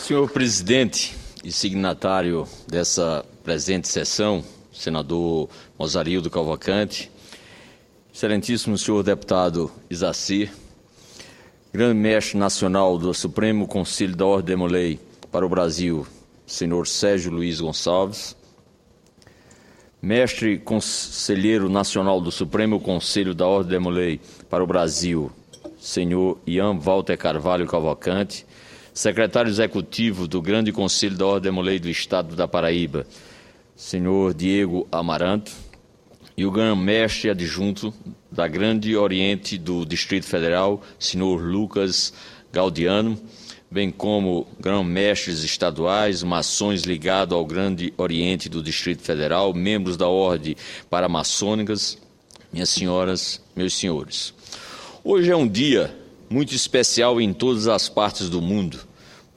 Senhor presidente e signatário dessa presente sessão, senador Mozarildo Cavalcante, excelentíssimo senhor deputado Isacir, grande mestre nacional do Supremo Conselho da Ordem Demolei para o Brasil, senhor Sérgio Luiz Gonçalves, mestre conselheiro nacional do Supremo Conselho da Ordem Demolei para o Brasil, senhor Ian Walter Carvalho Cavalcante, secretário executivo do Grande Conselho da Ordem Demolei do Estado da Paraíba, senhor Diego Amaranto, e o grão-mestre adjunto da Grande Oriente do Distrito Federal, senhor Lucas Gaudiano, bem como grão-mestres estaduais, maçons ligados ao Grande Oriente do Distrito Federal, membros da Ordem Paramaçônicas, minhas senhoras, meus senhores. Hoje é um dia muito especial em todas as partes do mundo,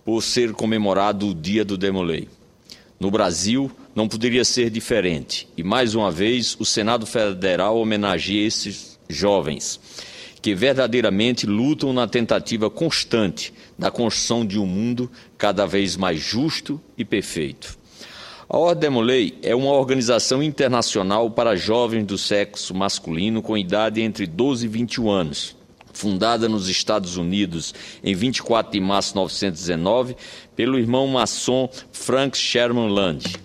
por ser comemorado o Dia do Demolei. No Brasil, não poderia ser diferente, e mais uma vez o Senado Federal homenageia esses jovens, que verdadeiramente lutam na tentativa constante da construção de um mundo cada vez mais justo e perfeito. A Ordem Demolei é uma organização internacional para jovens do sexo masculino com idade entre 12 e 21 anos, fundada nos Estados Unidos em 24 de março de 1919 pelo irmão maçom Frank Sherman Land.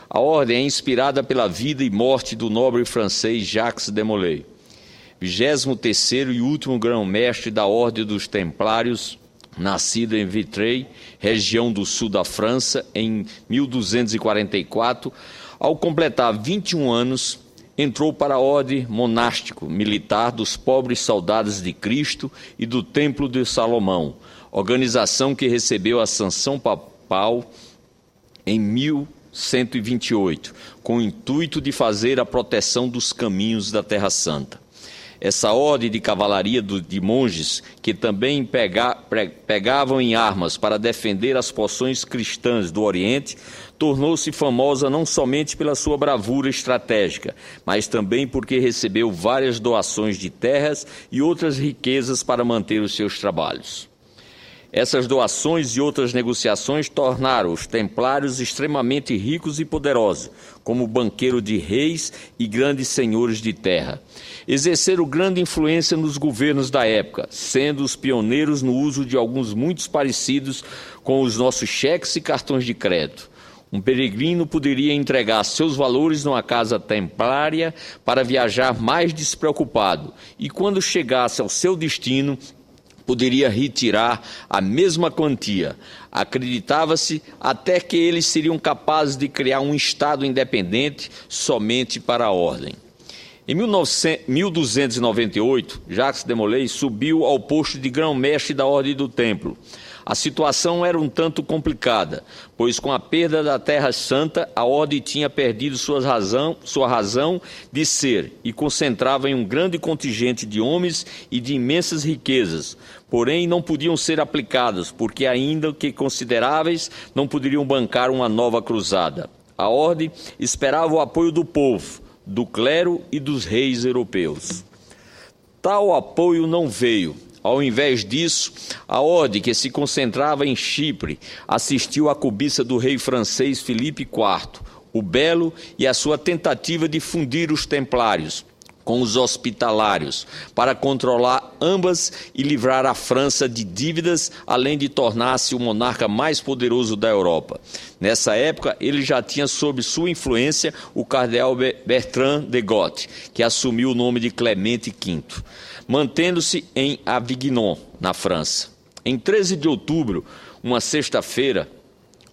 A ordem é inspirada pela vida e morte do nobre francês Jacques Demolay, 23º e último grão-mestre da Ordem dos Templários, nascido em Vitré, região do sul da França, em 1244. Ao completar 21 anos, entrou para a ordem monástico-militar dos pobres soldados de Cristo e do Templo de Salomão, organização que recebeu a sanção papal em 1128, com o intuito de fazer a proteção dos caminhos da Terra Santa. Essa ordem de cavalaria de monges, que também pegavam em armas para defender as posições cristãs do Oriente, tornou-se famosa não somente pela sua bravura estratégica, mas também porque recebeu várias doações de terras e outras riquezas para manter os seus trabalhos. Essas doações e outras negociações tornaram os templários extremamente ricos e poderosos, como banqueiro de reis e grandes senhores de terra. Exerceram grande influência nos governos da época, sendo os pioneiros no uso de alguns muito parecidos com os nossos cheques e cartões de crédito. Um peregrino poderia entregar seus valores numa casa templária para viajar mais despreocupado, e quando chegasse ao seu destino, poderia retirar a mesma quantia. Acreditava-se até que eles seriam capazes de criar um Estado independente somente para a ordem. Em 1298, Jacques Demolay subiu ao posto de grão-mestre da Ordem do Templo. A situação era um tanto complicada, pois com a perda da Terra Santa, a Ordem tinha perdido sua razão de ser e concentrava em um grande contingente de homens e de imensas riquezas, porém não podiam ser aplicadas, porque ainda que consideráveis, não poderiam bancar uma nova cruzada. A Ordem esperava o apoio do povo, do clero e dos reis europeus. Tal apoio não veio. Ao invés disso, a ordem, que se concentrava em Chipre, assistiu à cobiça do rei francês Filipe IV, o Belo, e à sua tentativa de fundir os templários com os hospitalários, para controlar ambas e livrar a França de dívidas, além de tornar-se o monarca mais poderoso da Europa. Nessa época, ele já tinha sob sua influência o cardeal Bertrand de Got, que assumiu o nome de Clemente V, mantendo-se em Avignon, na França. Em 13 de outubro, uma sexta-feira,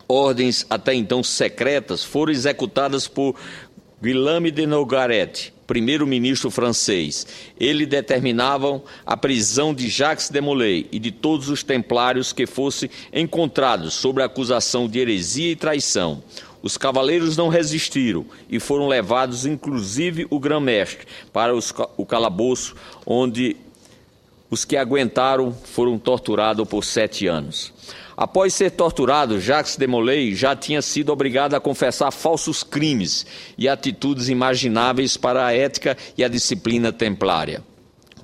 ordens até então secretas foram executadas por Guillaume de Nogaret, primeiro-ministro francês. Ele determinava a prisão de Jacques Demolay e de todos os templários que fossem encontrados sob a acusação de heresia e traição. Os cavaleiros não resistiram e foram levados, inclusive o grão-mestre, para o calabouço, onde os que aguentaram foram torturados por 7 anos. Após ser torturado, Jacques Demolay já tinha sido obrigado a confessar falsos crimes e atitudes imagináveis para a ética e a disciplina templária.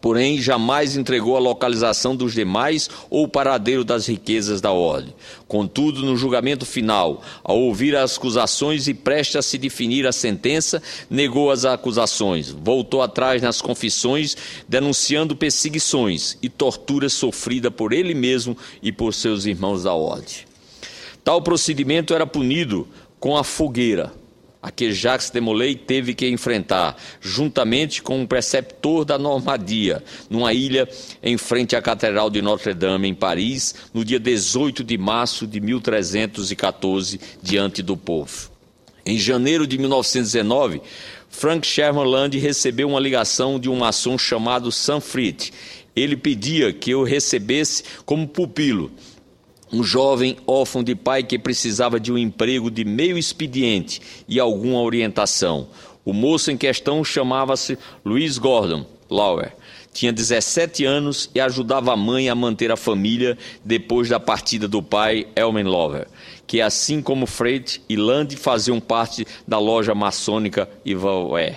porém jamais entregou a localização dos demais ou o paradeiro das riquezas da ordem. Contudo, no julgamento final, ao ouvir as acusações e prestes a se definir a sentença, negou as acusações, voltou atrás nas confissões, denunciando perseguições e torturas sofridas por ele mesmo e por seus irmãos da ordem. Tal procedimento era punido com a fogueira, a que Jacques de Molay teve que enfrentar, juntamente com um preceptor da Normandia, numa ilha em frente à Catedral de Notre-Dame, em Paris, no dia 18 de março de 1314, diante do povo. Em janeiro de 1919, Frank Sherman Land recebeu uma ligação de um maçom chamado Sanfrit. Ele pedia que eu recebesse como pupilo um jovem órfão de pai que precisava de um emprego de meio expediente e alguma orientação. O moço em questão chamava-se Louis Gordon Lower. Tinha 17 anos e ajudava a mãe a manter a família depois da partida do pai, Elman Lower, que, assim como Freit e Land, faziam parte da loja maçônica Ivanhoe.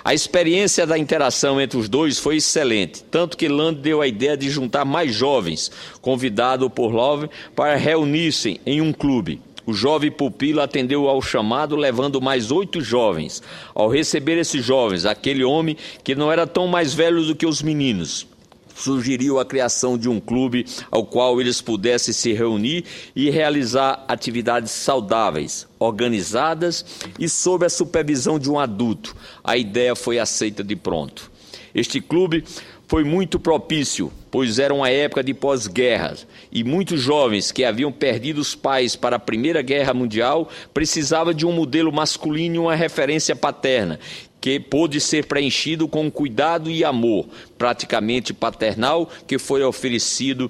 A experiência da interação entre os dois foi excelente, tanto que Land deu a ideia de juntar mais jovens, convidado por Lower para reunir-se em um clube. O jovem pupilo atendeu ao chamado, levando mais 8 jovens. Ao receber esses jovens, aquele homem, que não era tão mais velho do que os meninos, sugeriu a criação de um clube ao qual eles pudessem se reunir e realizar atividades saudáveis, organizadas e sob a supervisão de um adulto. A ideia foi aceita de pronto. Este clube foi muito propício, pois era uma época de pós-guerra e muitos jovens que haviam perdido os pais para a Primeira Guerra Mundial precisavam de um modelo masculino e uma referência paterna, que pôde ser preenchido com cuidado e amor, praticamente paternal, que foi oferecido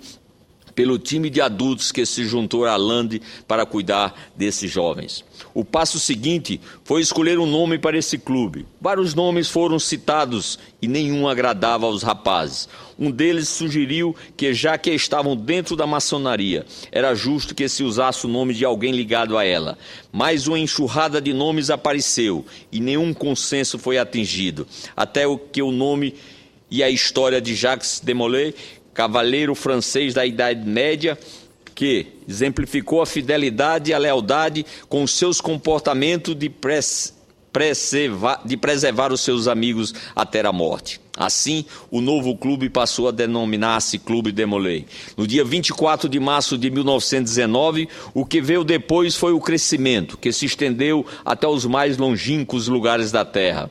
pelo time de adultos que se juntou a Land para cuidar desses jovens. O passo seguinte foi escolher um nome para esse clube. Vários nomes foram citados e nenhum agradava aos rapazes. Um deles sugeriu que, já que estavam dentro da maçonaria, era justo que se usasse o nome de alguém ligado a ela. Mas uma enxurrada de nomes apareceu e nenhum consenso foi atingido, até que o nome e a história de Jacques de Molay, cavaleiro francês da Idade Média, que exemplificou a fidelidade e a lealdade com seus comportamentos de preservar os seus amigos até a morte. Assim, o novo clube passou a denominar-se Clube de Molay. No dia 24 de março de 1919, o que veio depois foi o crescimento, que se estendeu até os mais longínquos lugares da terra.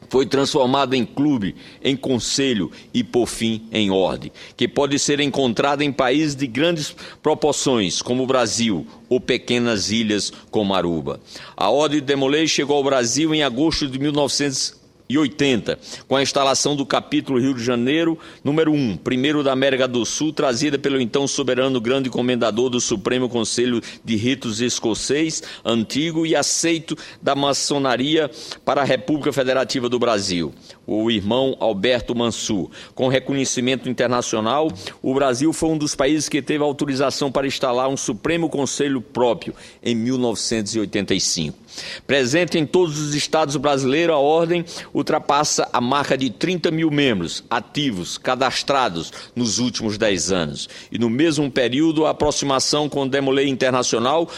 Foi transformado em clube, em conselho e, por fim, em ordem, que pode ser encontrada em países de grandes proporções, como o Brasil, ou pequenas ilhas como Aruba. A Ordem de Molay chegou ao Brasil em agosto de 1980, com a instalação do capítulo Rio de Janeiro, número 1, primeiro da América do Sul, trazida pelo então soberano grande comendador do Supremo Conselho de Ritos escocês, antigo e aceito da maçonaria para a República Federativa do Brasil, o irmão Alberto Mansur. Com reconhecimento internacional, o Brasil foi um dos países que teve autorização para instalar um Supremo Conselho próprio em 1985. Presente em todos os estados brasileiros, a Ordem ultrapassa a marca de 30 mil membros ativos, cadastrados nos últimos 10 anos. E no mesmo período, a aproximação com o de Molay Internacional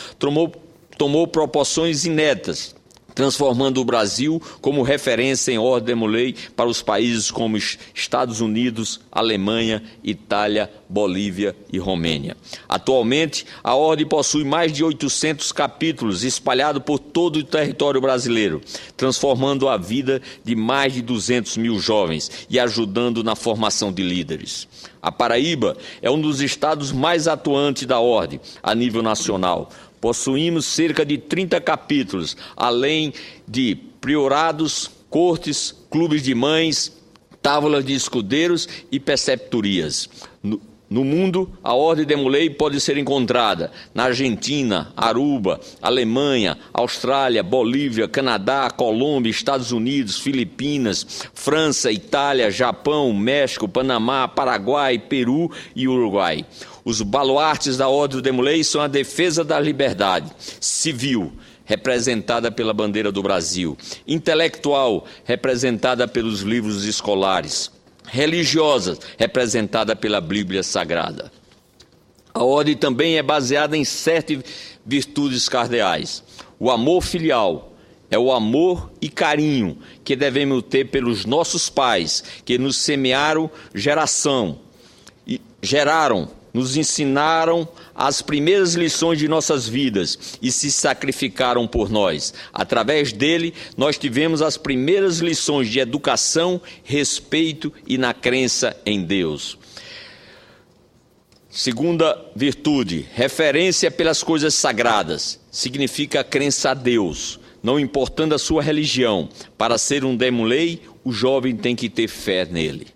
tomou proporções inéditas, transformando o Brasil como referência em Ordem de Molay para os países como Estados Unidos, Alemanha, Itália, Bolívia e Romênia. Atualmente, a Ordem possui mais de 800 capítulos espalhados por todo o território brasileiro, transformando a vida de mais de 200 mil jovens e ajudando na formação de líderes. A Paraíba é um dos estados mais atuantes da Ordem a nível nacional. Possuímos cerca de 30 capítulos, além de priorados, cortes, clubes de mães, tábuas de escudeiros e preceptorias. No mundo, a Ordem de Molay pode ser encontrada na Argentina, Aruba, Alemanha, Austrália, Bolívia, Canadá, Colômbia, Estados Unidos, Filipinas, França, Itália, Japão, México, Panamá, Paraguai, Peru e Uruguai. Os baluartes da Ordem de Molay são a defesa da liberdade civil, representada pela bandeira do Brasil, intelectual, representada pelos livros escolares, religiosa, representada pela Bíblia Sagrada. A ordem também é baseada em 7 virtudes cardeais. O amor filial é o amor e carinho que devemos ter pelos nossos pais, que nos semearam geraram, nos ensinaram as primeiras lições de nossas vidas e se sacrificaram por nós. Através dele, nós tivemos as primeiras lições de educação, respeito e na crença em Deus. Segunda virtude, referência pelas coisas sagradas, significa a crença a Deus, não importando a sua religião. Para ser um demolei, o jovem tem que ter fé nele.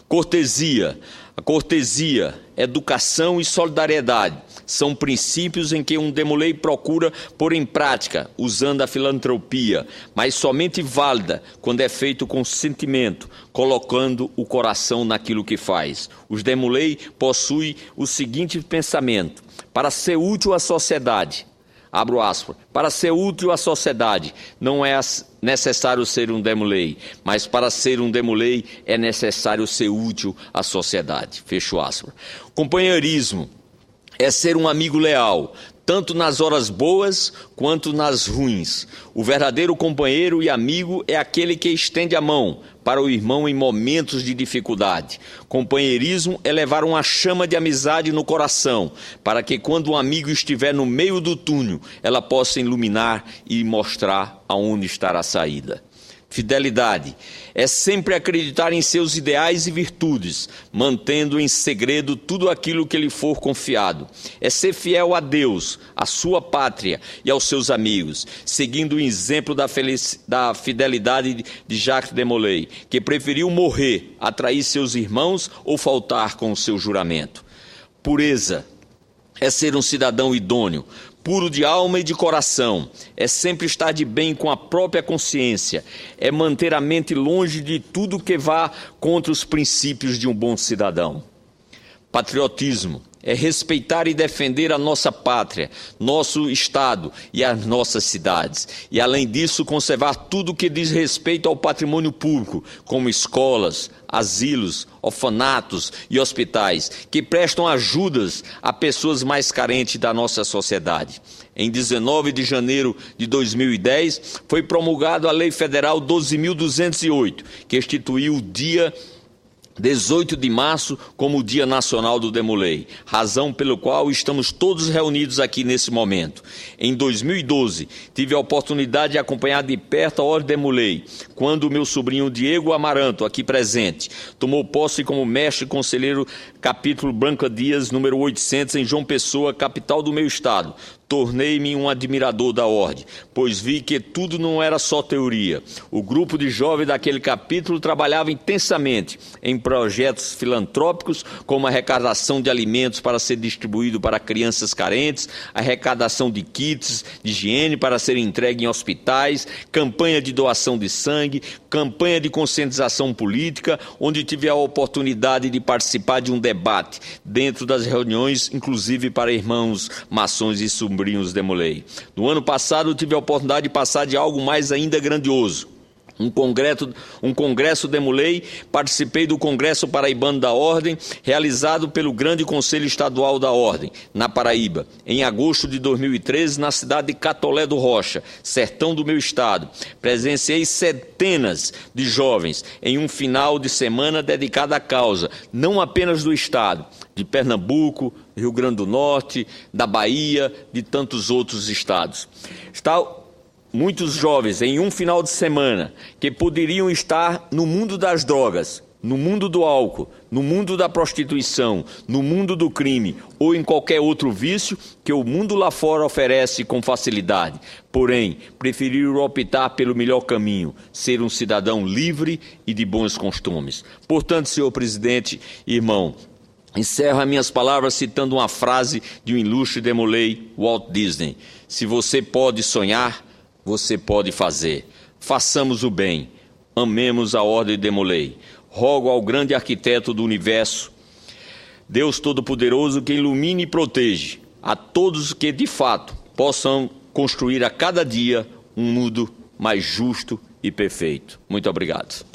Cortesia. A cortesia, educação e solidariedade são princípios em que um demolei procura pôr em prática, usando a filantropia, mas somente válida quando é feito com sentimento, colocando o coração naquilo que faz. Os demolei possuem o seguinte pensamento: para ser útil à sociedade, abro aspas, para ser útil à sociedade, não é necessário ser um demolei, mas para ser um demolei é necessário ser útil à sociedade, fecho aspas. Companheirismo é ser um amigo leal, tanto nas horas boas quanto nas ruins. O verdadeiro companheiro e amigo é aquele que estende a mão para o irmão em momentos de dificuldade. Companheirismo é levar uma chama de amizade no coração, para que quando um amigo estiver no meio do túnel, ela possa iluminar e mostrar aonde está a saída. Fidelidade é sempre acreditar em seus ideais e virtudes, mantendo em segredo tudo aquilo que lhe for confiado. É ser fiel a Deus, à sua pátria e aos seus amigos, seguindo o exemplo da fidelidade de Jacques de Molay, que preferiu morrer a trair seus irmãos ou faltar com o seu juramento. Pureza é ser um cidadão idôneo, puro de alma e de coração, é sempre estar de bem com a própria consciência, é manter a mente longe de tudo que vá contra os princípios de um bom cidadão. Patriotismo é respeitar e defender a nossa pátria, nosso estado e as nossas cidades. E, além disso, conservar tudo que diz respeito ao patrimônio público, como escolas, asilos, orfanatos e hospitais, que prestam ajudas a pessoas mais carentes da nossa sociedade. Em 19 de janeiro de 2010, foi promulgada a Lei Federal 12.208, que instituiu o dia 18 de março como o Dia Nacional do Demolei, razão pelo qual estamos todos reunidos aqui nesse momento. Em 2012, tive a oportunidade de acompanhar de perto a Ordem Demolei, quando o meu sobrinho Diego Amaranto, aqui presente, tomou posse como mestre conselheiro capítulo Branca Dias, número 800, em João Pessoa, capital do meu estado. Tornei-me um admirador da ordem, pois vi que tudo não era só teoria. O grupo de jovens daquele capítulo trabalhava intensamente em projetos filantrópicos, como a arrecadação de alimentos para ser distribuído para crianças carentes, arrecadação de kits de higiene para serem entregues em hospitais, campanha de doação de sangue, campanha de conscientização política, onde tive a oportunidade de participar de um debate dentro das reuniões, inclusive para irmãos maçons e sobrinhos Demolei. No ano passado, tive a oportunidade de passar de algo mais ainda grandioso. Um congresso Demolei, participei do Congresso Paraibano da Ordem, realizado pelo Grande Conselho Estadual da Ordem, na Paraíba, em agosto de 2013, na cidade de Catolé do Rocha, sertão do meu estado. Presenciei centenas de jovens em um final de semana dedicado à causa, não apenas do estado, de Pernambuco, Rio Grande do Norte, da Bahia, de tantos outros estados. Muitos jovens em um final de semana que poderiam estar no mundo das drogas, no mundo do álcool, no mundo da prostituição, no mundo do crime ou em qualquer outro vício que o mundo lá fora oferece com facilidade. Porém, preferiram optar pelo melhor caminho, ser um cidadão livre e de bons costumes. Portanto, senhor presidente, irmão, encerro minhas palavras citando uma frase de um ilustre Demolei, Walt Disney: se você pode sonhar, você pode fazer. Façamos o bem. Amemos a Ordem Demolei. Rogo ao grande arquiteto do universo, Deus Todo-Poderoso, que ilumine e proteja a todos que de fato possam construir a cada dia um mundo mais justo e perfeito. Muito obrigado.